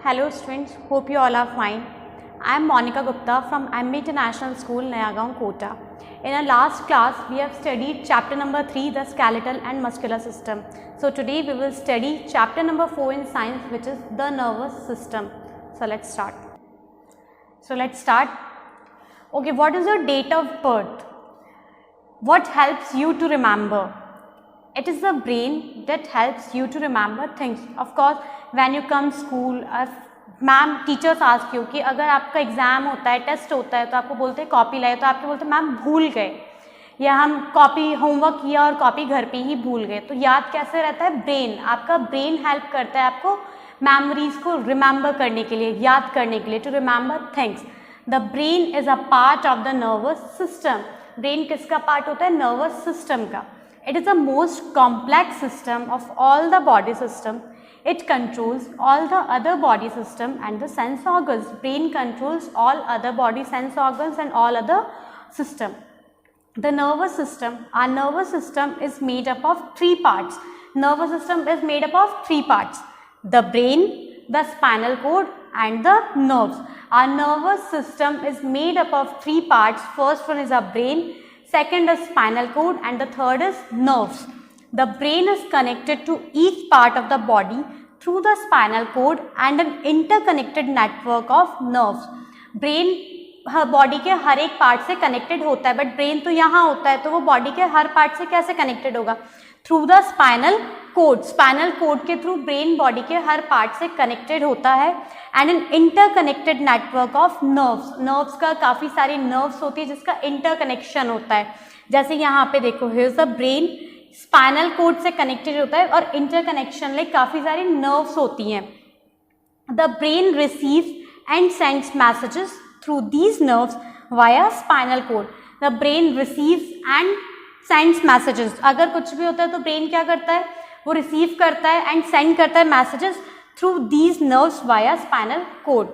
Hello students, hope you all are fine. I am Monica Gupta from MB International School, Nayagaon, Kota. In our last class, we have studied chapter number 3, the skeletal and muscular system. So today we will study chapter number 4 in science, which is the nervous system. So let's start. Okay, what is your date of birth? What helps you to remember? It is the brain that helps you to remember things. Of course, when you come school, ma'am teachers ask you कि अगर आपका exam होता है, test होता है, तो आपको बोलते हैं कॉपी लाए, तो आपको बोलते हैं मैम भूल गए, या हम कॉपी होमवर्क किया और कॉपी घर पे ही भूल गए. तो याद कैसे रहता है? ब्रेन. आपका ब्रेन हेल्प करता है आपको मेमोरीज को रिमेंबर करने के लिए, याद करने के लिए, to remember things. The brain is a part of the nervous system. Brain किसका पार्ट होता है? नर्वस सिस्टम का. It is the most complex system of all the body system. It controls all the other body system and the sense organs. Brain controls all other body sense organs and all other system. The nervous system. Our nervous system is made up of 3 parts. Nervous system is made up of 3 parts. The brain, the spinal cord and the nerves. Our nervous system is made up of 3 parts. First one is our brain. Second is spinal cord and the third is nerves. The brain is connected to each part of the body through the spinal cord and an interconnected network of nerves. Brain body के हर एक part से connected होता है, but brain तो यहाँ होता है, तो वो बॉडी के हर पार्ट से कैसे कनेक्टेड होगा? Through the spinal cord. Spinal cord के थ्रू ब्रेन बॉडी के हर पार्ट से कनेक्टेड होता है. And an interconnected network of nerves. Nerves का काफ़ी सारी नर्व्स होती है जिसका इंटरकनेक्शन होता है. जैसे यहाँ पे देखो, here's the brain, spinal cord से कनेक्टेड होता है और इंटरकनेक्शन लाइक काफ़ी सारी नर्व्स होती हैं. The brain receives and sends messages through these nerves via spinal cord. The brain receives and sends messages. अगर कुछ भी होता है तो ब्रेन क्या करता है? वो रिसीव करता है एंड सेंड करता है messages through these nerves via spinal cord.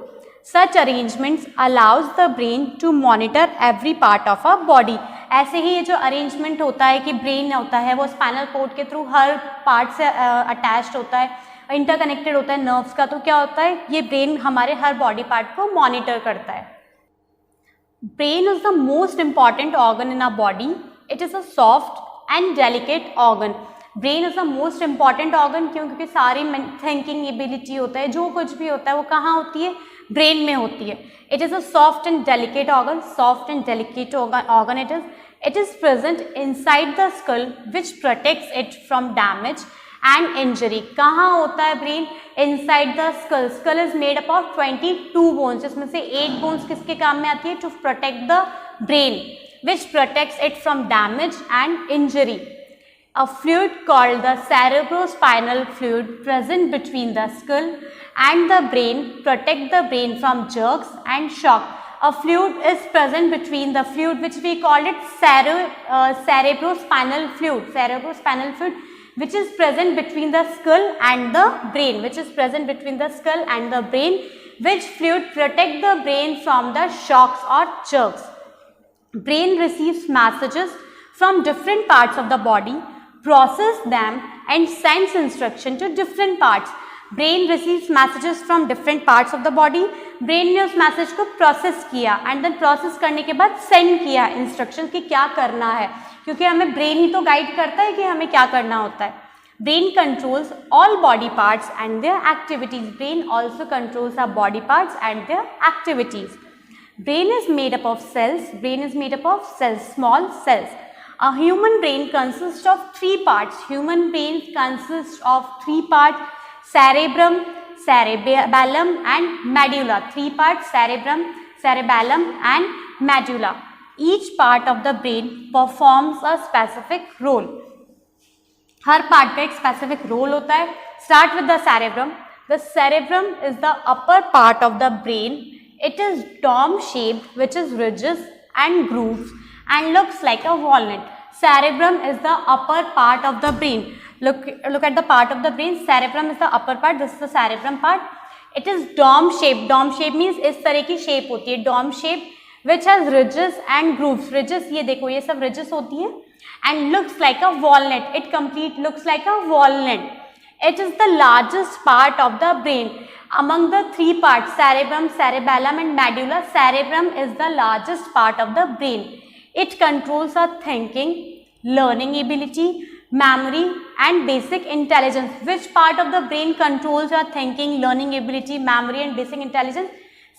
Such arrangements allows the brain to monitor every part of our body. ऐसे ही ये जो अरेंजमेंट होता है कि ब्रेन होता है वो स्पाइनल कोड के थ्रू हर पार्ट से अटैच्ड होता है, इंटरकनेक्टेड होता है नर्व्स का, तो क्या होता है? ये ब्रेन हमारे हर बॉडी पार्ट को मॉनिटर करता है. Brain is the most important organ in our body. It is a soft and delicate organ. Brain is the most important organ क्योंकि सारी thinking ability होता है, जो कुछ भी होता है वो कहाँ होती है? ब्रेन में होती है. It is a soft and delicate organ. Soft and delicate organ it is. It is present inside the skull which protects it from damage and injury. कहाँ होता है brain? Inside the skull. Skull is made up of 22 bones. इसमें से 8 bones किसके काम में आती है? To protect the brain, which protects it from damage and injury. A fluid called the cerebrospinal fluid present between the skull and the brain protect the brain from jerks and shock. A fluid is present between the fluid which we call it cerebrospinal fluid. Cerebrospinal fluid which is present between the skull and the brain, which fluid protect the brain from the shocks or jerks. Brain receives messages from different parts of the body, process them and sends instruction to different parts. Brain receives messages from different parts of the body. Brain ने उस message को process किया and then process करने के बाद send किया instruction कि क्या करना है, क्योंकि हमें ब्रेन ही तो गाइड करता है कि हमें क्या करना होता है. Brain controls all body parts and their activities. Brain also controls our body parts and their activities. Brain is made up of cells. Brain is made up of cells, small cells. A human brain consists of 3 parts. Human brain consists of 3 parts: cerebrum, cerebellum and medulla. 3 parts: cerebrum, cerebellum and medulla. Each part of the brain performs a specific role. Her part का एक specific role होता है. Start with the cerebrum. The cerebrum is the upper part of the brain. It is dome shaped, which is ridges and grooves and looks like a walnut. Cerebrum is the upper part of the brain. Look at the part of the brain. Cerebrum is the upper part. This is the cerebrum part. It is dome shaped. Dome shape means इस तरह की shape होती है. Dome shape which has ridges and grooves. Ridges ये देखो, ये सब ridges होती है. And looks like a walnut. It complete looks like a walnut. It is the largest part of the brain. Among the three parts, cerebrum, cerebellum and medulla, cerebrum is the largest part of the brain. It controls our thinking, learning ability, memory and basic intelligence. Which part of the brain controls our thinking, learning ability, memory and basic intelligence?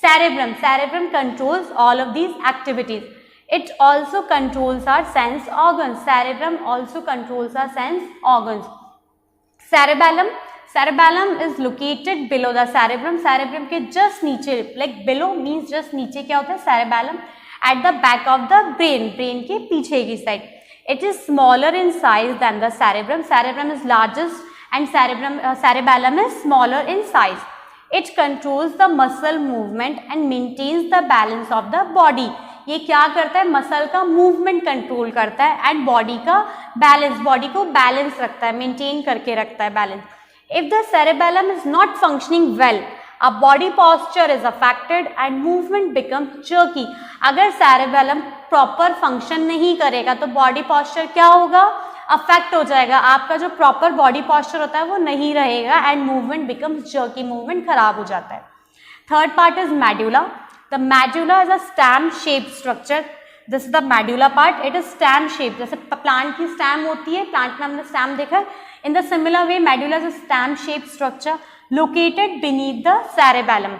Cerebrum. Cerebrum controls all of these activities. It also controls our sense organs. Cerebrum also controls our sense organs. Cerebellum. Cerebellum is located below the cerebrum. Cerebrum के just नीचे, like below means just नीचे क्या होता है? Cerebellum at the back of the brain. Brain के पीछे की side. It is smaller in size than the cerebrum. Cerebrum is largest and cerebellum is smaller in size. It controls the muscle movement and maintains the balance of the body. ये क्या करता है? Muscle का movement control करता है and body का balance, body को balance रखता है, मेंटेन करके रखता है balance. If the cerebellum is not functioning well, a body posture is affected and movement becomes jerky. अगर cerebellum प्रॉपर फंक्शन नहीं करेगा तो बॉडी पॉस्चर क्या होगा? अफेक्ट हो जाएगा. आपका जो प्रॉपर बॉडी पॉस्चर होता है वो नहीं रहेगा and movement becomes jerky, movement खराब हो जाता है. Third part is medulla. The medulla is a stem shaped structure. This is the medulla part. It is stem shaped. जैसे प्लांट की स्टेम होती है, प्लांट में हमने स्टेम देखा है. In the similar way, medulla is a stem shaped structure located beneath the cerebellum.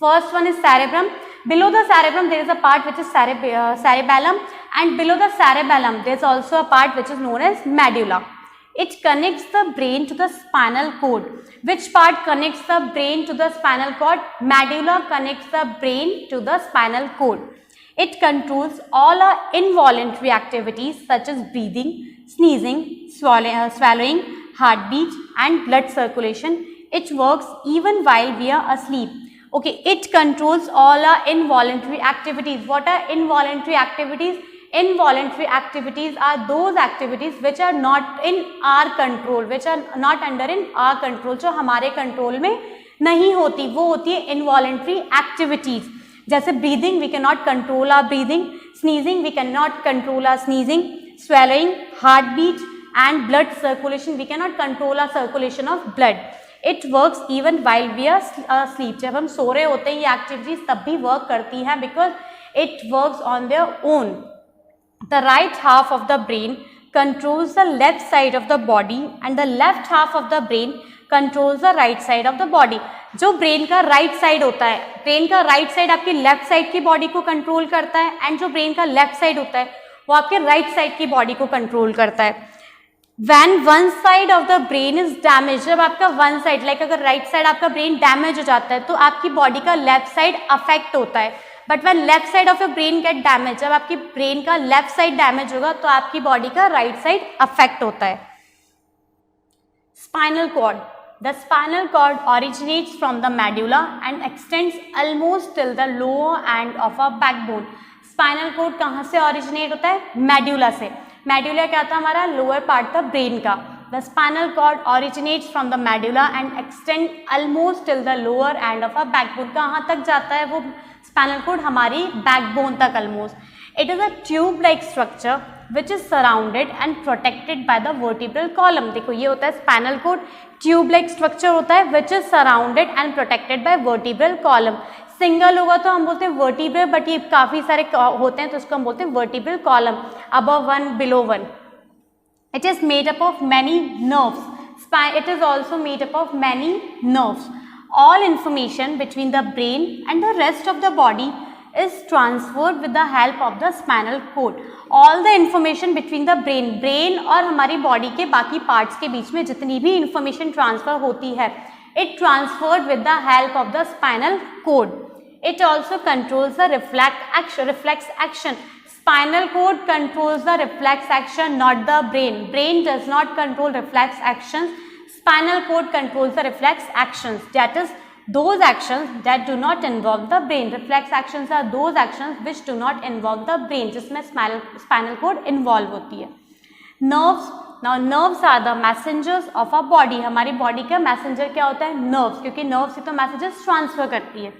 First one is cerebrum. Below the cerebrum there is a part which is cerebellum, and below the cerebellum there is also a part which is known as medulla. It connects the brain to the spinal cord. Which part connects the brain to the spinal cord? Medulla connects the brain to the spinal cord. It controls all our involuntary activities such as breathing, sneezing, swallowing, heartbeat and blood circulation. It works even while we are asleep. Okay, it controls all our involuntary activities. What are involuntary activities? Involuntary activities are those activities which are not in our control, which are not under in our control, जो हमारे control में नहीं होती, वो होती है involuntary activities. जैसे breathing, we cannot control our breathing. Sneezing, we cannot control our sneezing. Swallowing, heartbeat and blood circulation, we cannot control our circulation of blood. It works even while we are asleep. जब हम सो रहे होते हैं ये activities तब भी work करती हैं because it works on their own. The right half of the brain controls the left side of the body and the left half of the brain controls the right side of the body. जो brain का right side होता है, brain का right side आपकी left side की body को control करता है एंड जो ब्रेन का लेफ्ट साइड होता है वो आपके राइट साइड की बॉडी को कंट्रोल करता है. When one side of the brain is damaged, जब आपका वन साइड लाइक अगर राइट साइड आपका ब्रेन डैमेज हो जाता है तो आपकी बॉडी का लेफ्ट साइड अफेक्ट होता है. But when left side of your brain gate damage, जब आपकी ब्रेन का लेफ्ट साइड डैमेज होगा तो आपकी बॉडी का राइट साइड अफेक्ट होता है. Spinal cord. The spinal cord originates from the medulla and extends almost till the lower end of our backbone. Spinal cord कहाँ से ऑरिजिनेट होता है? मेड्यूला से. मेड्यूला क्या था? हमारा लोअर पार्ट था ब्रेन का. The spinal cord originates from the medulla and extends almost till the lower end of our backbone. कहाँ तक जाता है वो स्पाइनल कॉर्ड? हमारी बैकबोन तक almost. It is a tube-like structure which is surrounded and protected by the vertebral column. देखो ये होता है स्पाइनल कॉर्ड, ट्यूब-like स्ट्रक्चर होता है which is surrounded and protected by vertebral column. Single होगा तो हम बोलते हैं वर्टिब्रल, बट ये काफ़ी सारे होते हैं तो उसको हम बोलते हैं vertebral column. above one, below one. It is made up of many nerves. It is also made up of many nerves. All information between the brain and the rest of the body is transferred with the help of the spinal cord. All the information between the brain और हमारी body के बाकी parts के बीच में जितनी भी information transfer होती है, it transferred with the help of the spinal cord. It also controls the reflex action. Spinal cord controls the reflex action, not the brain. Brain does not control reflex actions. Spinal cord controls the reflex actions. That is those actions that do not involve the brain. Reflex actions are those actions which do not involve the brain, जिसमें spinal cord involve होती है. Nerves. Now nerves are the messengers of our body. हमारी body का messenger क्या होता है? nerves, क्योंकि nerves ही तो messages ट्रांसफर करती है.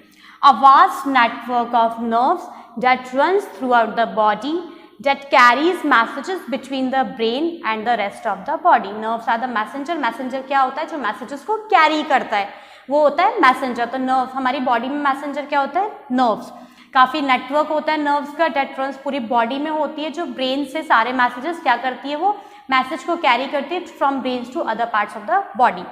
A vast network of nerves that runs throughout the body that carries messages between the brain and the rest of the body. Nerves are the messenger. Messenger क्या होता है? जो messages को carry करता है वो होता है मैसेंजर. तो नर्व, हमारी बॉडी में मैसेंजर क्या होता है? नर्व्स. काफ़ी नेटवर्क होता है नर्व्स का, डेट पूरी बॉडी में होती है, जो ब्रेन से सारे मैसेजेस क्या करती है, वो मैसेज को कैरी करती है from brain to other parts of the body.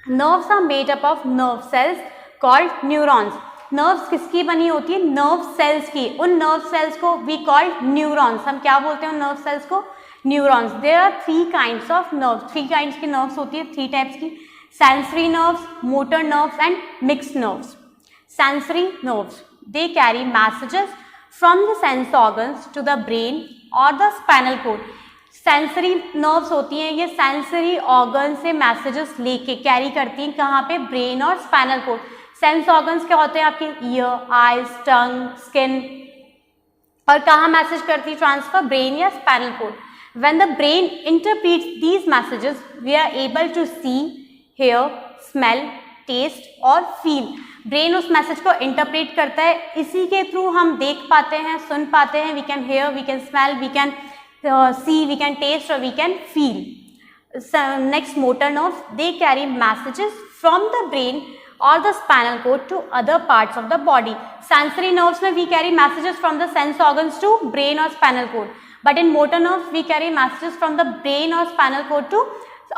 Nerves are made up of nerve cells called neurons. Nerves किसकी बनी होती है? नर्व सेल्स की. उन नर्व सेल्स को वी कॉल्ड न्यूरॉन्स. हम क्या बोलते हैं उन नर्व सेल्स को? Neurons. There are 3 kinds of nerves. 3 kinds की नर्व्स होती है, 3 टाइप्स की. Sensory nerves, motor nerves and mixed nerves. Sensory nerves, they carry messages from the sense organs to the brain or the spinal cord. Sensory nerves होती हैं, ये sensory organ से messages लेके carry करती हैं कहाँ पे? ब्रेन और स्पाइनल कोड. सेंस ऑर्गन्स क्या होते हैं आपके? Ear, eyes, tongue, skin. और कहाँ मैसेज करती है ट्रांसफर? ब्रेन या spinal cord. When the brain interprets these messages we are able to see, hear, smell, taste और फील. ब्रेन उस मैसेज को इंटरप्रेट करता है, इसी के थ्रू हम देख पाते हैं, सुन पाते हैं. We can hear, we can smell, we can see, we can taste और we can feel. Next, motor nerves, they carry messages from the brain or the spinal cord to other parts of the body. Sensory nerves में we carry messages from the sense organs to brain or spinal cord. But in motor nerves we carry messages from the brain or spinal cord to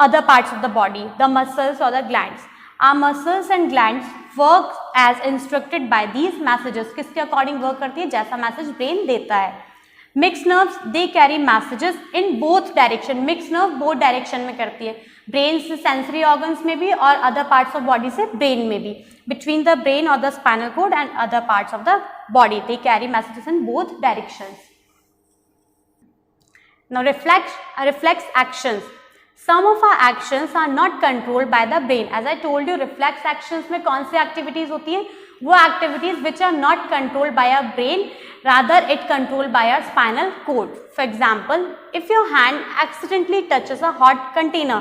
other parts of the body, the muscles or the glands. Our muscles and glands work as instructed by these messages. किसके according work करती है? जैसा message brain देता है. Mixed nerves, they carry messages in both direction. Mixed nerve both direction में करती है, brain से सेंसरी ऑर्गन्स में भी और अदर पार्ट्स ऑफ बॉडी से ब्रेन में भी. बिटवीन द ब्रेन और the spinal code and other parts of the body, they carry messages in both directions. Now reflex actions. Some of our actions are not controlled by the brain. As I told you, reflex actions में कौन सी activities होती है? वो activities which are not controlled by our brain, rather it controlled by our spinal cord. For example, if your hand accidentally touches a hot container,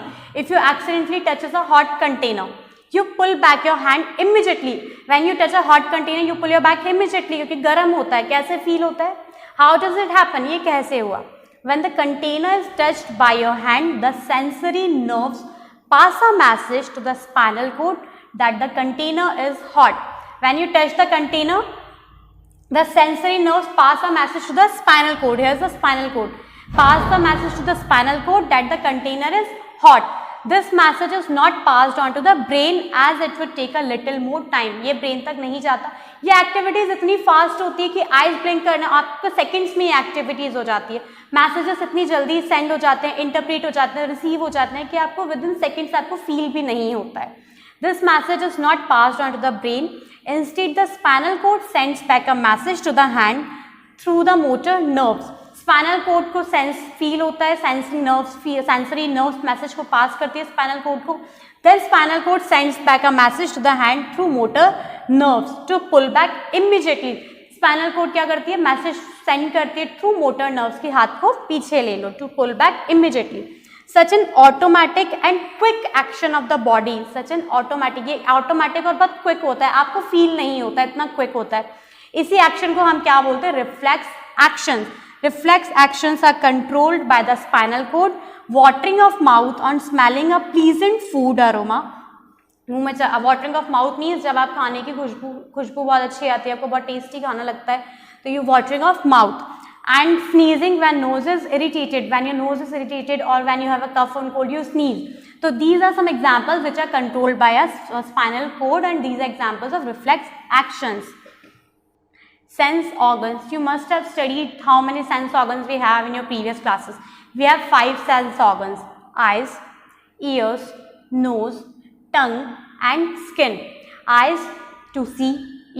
you pull back your hand immediately. When you touch a hot container, you pull your back immediately क्योंकि गर्म होता है. कैसे feel होता है? How does it happen? ये कैसे हुआ? When the container is touched by your hand, the sensory nerves pass a message to the spinal cord that the container is hot. When you touch the container, the sensory nerves pass a message to the spinal cord. Here's the spinal cord. Pass the message to the spinal cord that the container is hot. This message is not passed on to the brain as it would take a little more time. ये brain तक नहीं जाता. ये activities इतनी fast होती है कि eyes blink करना आपको सेकंड्स में ये एक्टिविटीज हो जाती है. मैसेजेस इतनी जल्दी सेंड हो जाते हैं, इंटरप्रेट हो जाते हैं, रिसीव हो जाते हैं कि आपको विद इन सेकेंड्स आपको फील भी नहीं होता है. This message is not passed on to the brain. Instead, the spinal cord sends back a message to the hand through the motor nerves. Spinal cord को सेंस फील होता है, sensory nerves message को pass करती है spinal cord को. Then spinal cord sends back a message to the hand through motor nerves to pull back immediately. Spinal cord क्या करती है? मैसेज सेंड करती है थ्रू मोटर नर्व्स की हाथ को पीछे ले लो, to pull back immediately. Such an automatic and quick action of the body. Such an automatic, ये ऑटोमेटिक और बहुत क्विक होता है, आपको फील नहीं होता, इतना क्विक होता है. इसी एक्शन को हम क्या बोलते हैं? Reflex action. Reflex actions are controlled by the spinal cord. Watering of mouth on smelling a pleasant food aroma. मुंह में watering of mouth means जब आप खाने की खुशबू बहुत अच्छी आती है, आपको बहुत टेस्टी खाना लगता है, तो you watering of mouth. And sneezing when nose is irritated. When your nose is irritated or when you have a cough and cold, you sneeze. So these are some examples which are controlled by a spinal cord, and these are examples of reflex actions. Sense organs. You must have studied how many sense organs we have in your previous classes. We have 5 sense organs: eyes, ears, nose, tongue and skin. Eyes to see,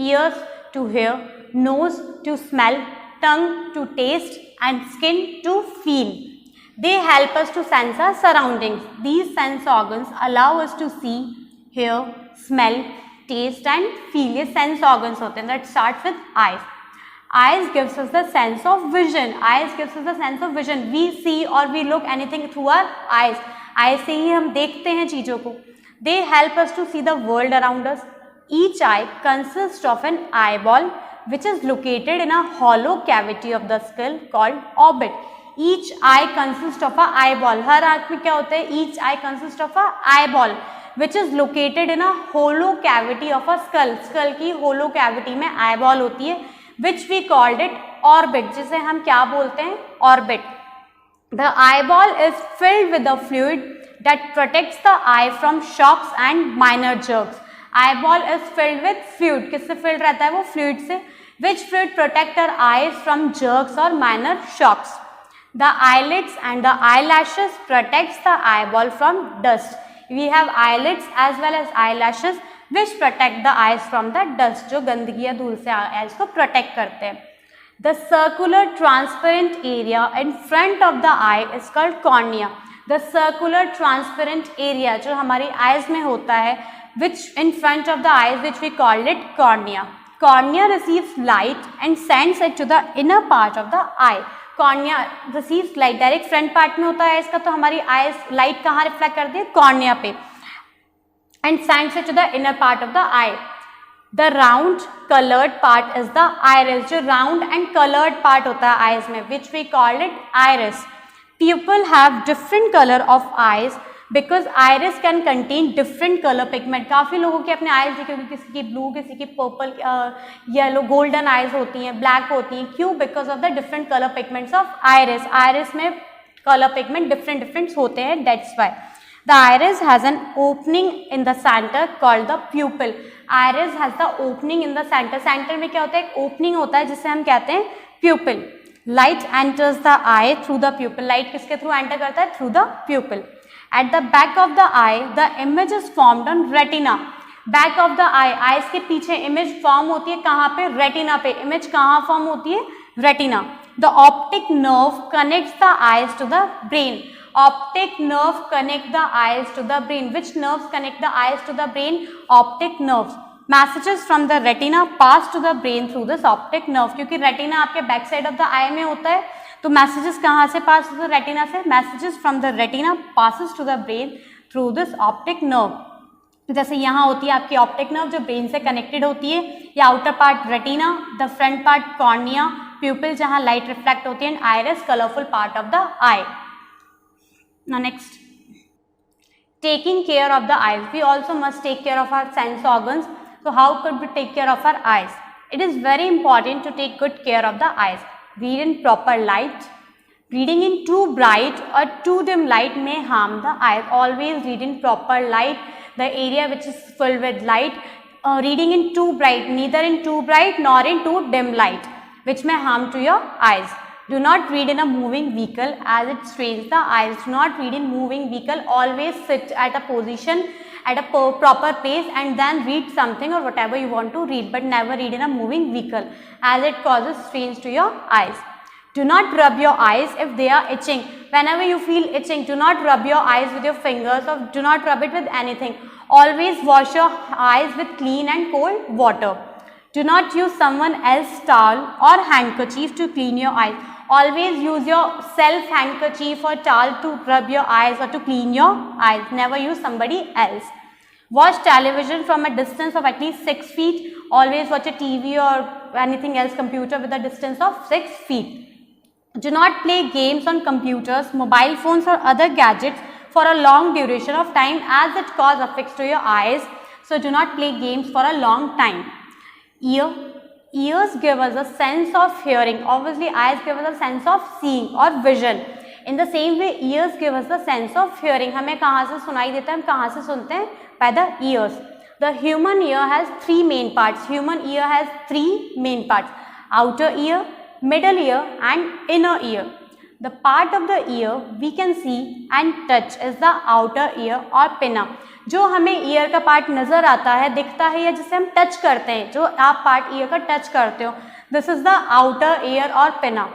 ears to hear, nose to smell, tongue to taste and skin to feel. They help us to sense our surroundings. These sense organs allow us to see, hear, smell, taste and feel. ये sense organs होते हैं. That starts with eyes. Eyes gives us the sense of vision. Eyes gives us the sense of vision. We see or we look anything through our eyes. Eyes से ही हम देखते हैं चीज़ों को. They help us to see the world around us. Each eye consists of an eyeball which is located in a hollow cavity of the skull called orbit. Each eye consists of a eyeball. हर आँख में क्या होता है? Each eye consists of a eyeball which is located in a hollow cavity of a skull. Skull की hollow cavity में eyeball होती है, which we called it orbit, जिसे हम क्या बोलते हैं? Orbit. The eyeball is filled with a fluid that protects the eye from shocks and minor jerks. Eyeball is filled with fluid. किससे filled रहता है वो? Fluid से. Which fluid protect our eyes from jerks or minor shocks? The eyelids and the eyelashes protects the eyeball from dust. We have eyelids as well as eyelashes which protect the eyes from the dust. जो गंदगी या धूल से eyes को protect करते हैं. The circular transparent area in front of the eye is called cornea. The circular transparent area जो हमारी eyes में होता है, which in front of the eyes, which we call it cornea. Cornea receives light and sends it to the inner part of the eye. Cornea receives light, direct front part में होता है इसका, तो हमारी eyes light कहाँ reflect करती है? Cornea पे, and sends it to the inner part of the eye. The round colored part is the iris. जो round and colored part होता है eyes में, which we call it iris. People have different color of eyes because iris can contain different color pigment. काफ़ी लोगों के अपने eyes देखे होंगे, किसी की blue, किसी की purple, yellow, golden eyes होती हैं, black होती हैं. क्यों? Because of the different color pigments of iris. Iris में color pigment different होते हैं. That's why the iris has an opening in the center called the pupil. Iris has the opening in the center. Center में क्या होता है? एक opening होता है जिसे हम कहते हैं pupil. Light enters the eye through the pupil. Light किसके through enter करता है? Through the pupil. At the back of the eye, the image is formed on retina. Back of the eye, eyes के पीछे image form होती है कहाँ पे? Retina पे. Image कहाँ form होती है? Retina. The optic nerve connects the eyes to the brain. Optic nerve connect the eyes to the brain. Which nerves connect the eyes to the brain? Optic nerves. Messages from the retina pass to the brain through this optic nerve. क्योंकि retina आपके back side of the eye में होता है, तो messages कहाँ से pass to the retina से? Messages from the retina passes to the brain through this optic nerve. जैसे यहाँ होती है आपकी optic nerve जो brain से connected होती है, या outer part retina, the front part cornea, pupil जहाँ light reflect होती है, and iris colorful part of the eye. Now next, taking care of the eyes. We also must take care of our sense organs. So how could we take care of our eyes? It is very important to take good care of the eyes. Read in proper light. Reading in too bright or too dim light may harm the eyes. Always read in proper light, the area which is filled with light. Reading in too bright, neither in too bright nor in too dim light, which may harm to your eyes. Do not read in a moving vehicle as it strains the eyes. Do not read in moving vehicle. Always sit at a position at a proper pace and then read something or whatever you want to read, but never read in a moving vehicle as it causes strains to your eyes. Do not rub your eyes if they are itching. Whenever you feel itching, do not rub your eyes with your fingers or do not rub it with anything. Always wash your eyes with clean and cold water. Do not use someone else's towel or handkerchief to clean your eyes. Always use your self handkerchief or towel to rub your eyes or to clean your eyes. Never use somebody else. Watch television from a distance of at least 6 feet. Always watch a TV or anything else, computer, with a distance of 6 feet. Do not play games on computers, mobile phones or other gadgets for a long duration of time as it causes effects to your eyes. So do not play games for a long time. Ears give us a sense of hearing. Obviously, eyes give us a sense of seeing or vision. In the same way, ears give us the sense of hearing. हमें कहाँ से सुनाई देता है, हम कहाँ से सुनते हैं? By the ears. The human ear has 3 main parts. Human ear has 3 main parts: outer ear, middle ear and inner ear. The part of the ear we can see and touch is the outer ear or pinna. जो हमें year का part नज़र आता है, दिखता है, या जिसे हम टच करते हैं, जो आप पार्ट ईयर का टच करते हो, this is the outer ear और pinna.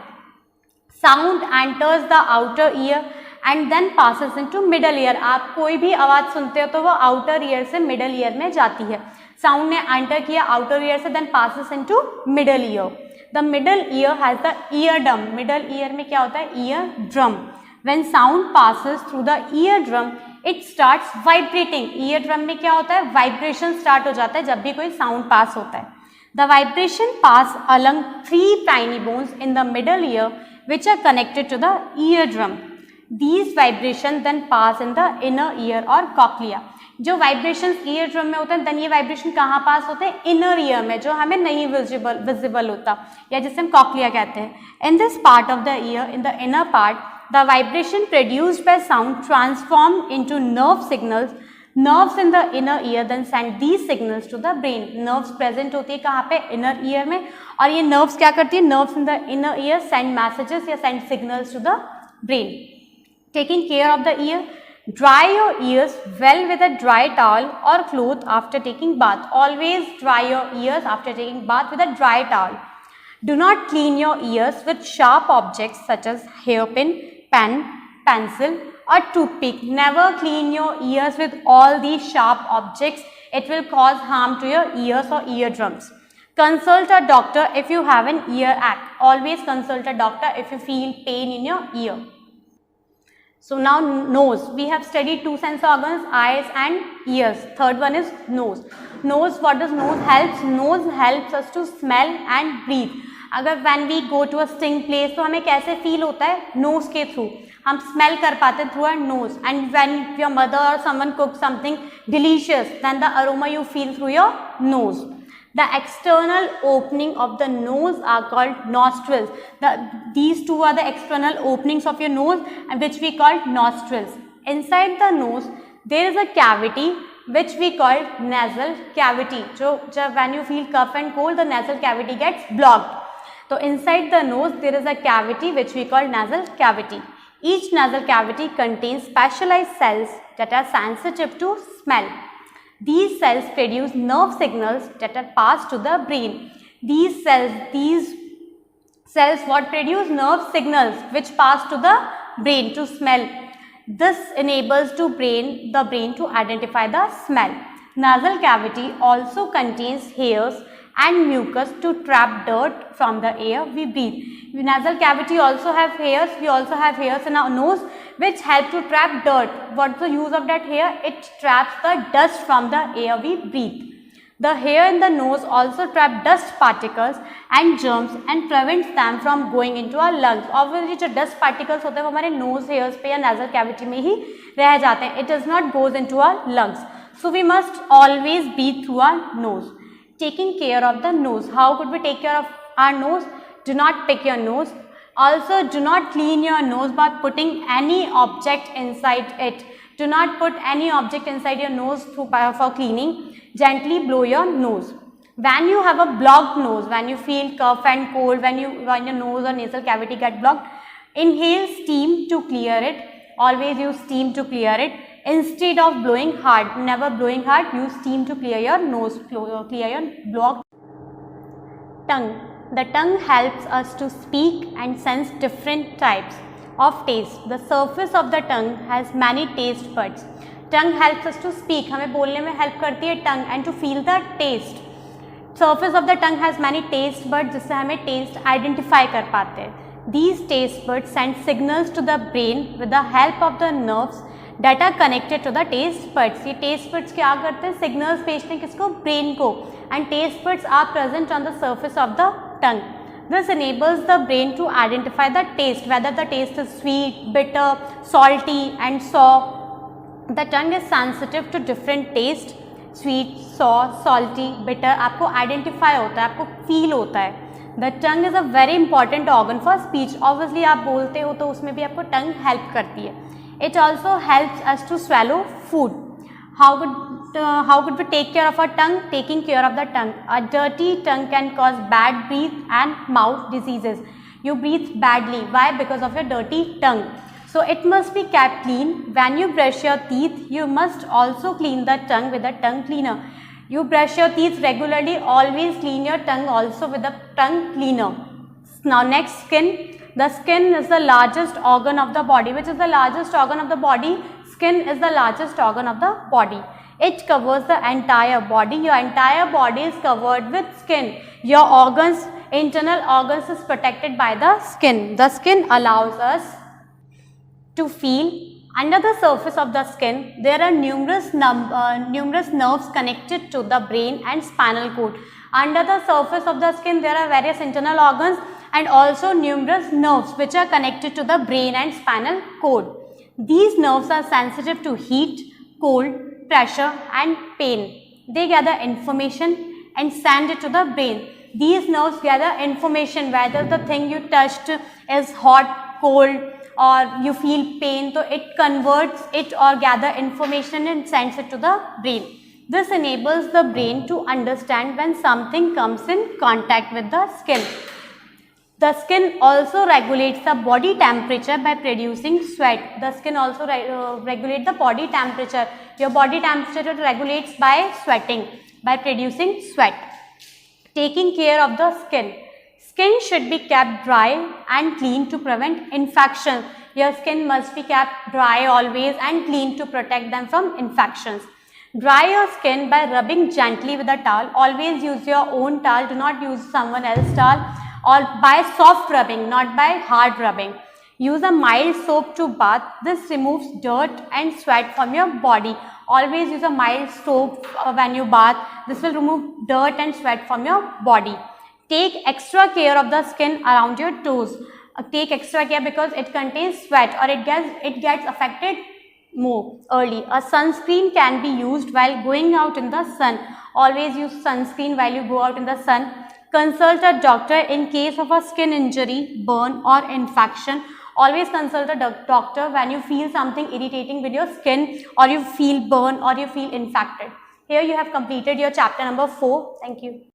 Sound enters the outer ear and then passes into middle ear. आप कोई भी आवाज़ सुनते हो तो वो आउटर ईयर से मिडल ईयर में जाती है. साउंड ने एंटर किया आउटर ईयर से, then passes into middle ear. The middle ear has the ear drum. Middle ear में क्या होता है? Ear drum. When sound passes through the ear drum it starts vibrating. Ear drum में क्या होता है? वाइब्रेशन स्टार्ट हो जाता है जब भी कोई साउंड पास होता है. The vibration pass along 3 tiny bones in the middle ear which are connected to the eardrum. These vibrations then pass in the inner ear or cochlea. जो वाइब्रेशंस ईयर ड्रम में होते हैं देन ये vibration कहाँ पास होते हैं? Inner ear में, जो हमें नहीं विजिबल होता या जिसे हम कॉक्लिया कहते हैं. In this part of the ear, in the inner part, the vibration produced by sound transform into nerve signals. Nerves in the inner ear then send these signals to the brain. Nerves present होती है कहाँ पे? Inner ear में. और ये nerves क्या करती है? Nerves in the inner ear send messages या send signals to the brain. Taking care of the ear. Dry your ears well with a dry towel or cloth after taking bath. Always dry your ears after taking bath with a dry towel. Do not clean your ears with sharp objects such as hairpin, pen, pencil or toothpick. Never clean your ears with all these sharp objects. It will cause harm to your ears or eardrums. Consult a doctor if you have an ear ache. Always consult a doctor if you feel pain in your ear. So now nose. We have studied 2 sense organs, eyes and ears. Third one is nose. Nose, what does nose helps? Nose helps us to smell and breathe. अगर when we go to a sting place तो हमें कैसे feel होता है? Knows के through हम smell कर पाते through our nose. And when your mother और someone cook something delicious then the aroma you feel through your nose. The external opening of the nose are called nostrils. These two are the external openings of your nose and which we call nostrils. Inside the nose there is a cavity which we call nasal cavity. So when you feel cough and cold, the nasal cavity gets blocked. So inside the nose there is a cavity which we call nasal cavity. Each nasal cavity contains specialized cells that are sensitive to smell. These cells produce nerve signals that are passed to the brain. These cells what produce nerve signals which pass to the brain to smell. This enables the brain to identify the smell. Nasal cavity also contains hairs and mucus to trap dirt from the air we breathe. Nasal cavity also have hairs. We also have hairs in our nose which help to trap dirt. What's the use of that hair? It traps the dust from the air we breathe. The hair in the nose also trap dust particles and germs and prevents them from going into our lungs. Obviously जो dust particles होते हैं वो हमारे nose hairs पे या nasal cavity में ही रह जाते हैं. It does not goes into our lungs. So we must always breathe through our nose. Taking care of the nose. How could we take care of our nose? Do not pick your nose. Also, do not clean your nose by putting any object inside it. Do not put any object inside your nose for cleaning. Gently blow your nose. When you have a blocked nose, when you feel cough and cold, when your nose or nasal cavity get blocked, inhale steam to clear it. Always use steam to clear it. Instead of blowing hard, never blowing hard, use steam to clear your nose, clear your blocked tongue. The tongue helps us to speak and sense different types of taste. The surface of the tongue has many taste buds. Tongue helps us to speak. हमें बोलने में help करती है tongue and to feel the taste. Surface of the tongue has many taste buds जिससे हमें taste identify कर पाते हैं. These taste buds send signals to the brain with the help of the nerves that are connected to the taste buds. ये taste buds क्या करते हैं? Signals भेजते हैं किसको? Brain को. And taste buds are present on the surface of the tongue. This enables the brain to identify the taste, whether the taste is sweet, bitter, salty and sour. The tongue is sensitive to different taste, sweet, sour, salty, bitter. आपको identify होता है, आपको feel होता है. The tongue is a very important organ for speech. Obviously आप बोलते हो तो उसमें भी आपको tongue help करती है. It also helps us to swallow food. How could we take care of our tongue? Taking care of the tongue. A dirty tongue can cause bad breath and mouth diseases. You breathe badly. Why? Because of your dirty tongue. So it must be kept clean. When you brush your teeth, you must also clean the tongue with a tongue cleaner. You brush your teeth regularly. Always clean your tongue also with a tongue cleaner. Now next, skin. The skin is the largest organ of the body. Which is the largest organ of the body? Skin is the largest organ of the body. It covers the entire body. Your entire body is covered with skin. Your organs, internal organs is protected by the skin. The skin allows us to feel Under the surface of the skin, there are numerous nerves connected to the brain and spinal cord. Under the surface of the skin, there are various internal organs and also numerous nerves which are connected to the brain and spinal cord. These nerves are sensitive to heat, cold, pressure and pain. They gather information and send it to the brain. These nerves gather information whether the thing you touched is hot, cold or you feel pain, so it converts it or gather information and sends it to the brain. This enables the brain to understand when something comes in contact with the skin. The skin also regulates the body temperature by producing sweat. The skin also regulates the body temperature. Your body temperature regulates by sweating, by producing sweat. Taking care of the skin. Skin should be kept dry and clean to prevent infection. Your skin must be kept dry always and clean to protect them from infections. Dry your skin by rubbing gently with a towel. Always use your own towel. Do not use someone else's towel, or by soft rubbing, not by hard rubbing. Use a mild soap to bath. This removes dirt and sweat from your body. Always use a mild soap when you bath. This will remove dirt and sweat from your body. Take extra care of the skin around your toes. Take extra care because it contains sweat or it gets affected more early. A sunscreen can be used while going out in the sun. Always use sunscreen while you go out in the sun. Consult a doctor in case of a skin injury, burn or infection. Always consult a doctor when you feel something irritating with your skin or you feel burn or you feel infected. Here you have completed your chapter number 4. Thank you.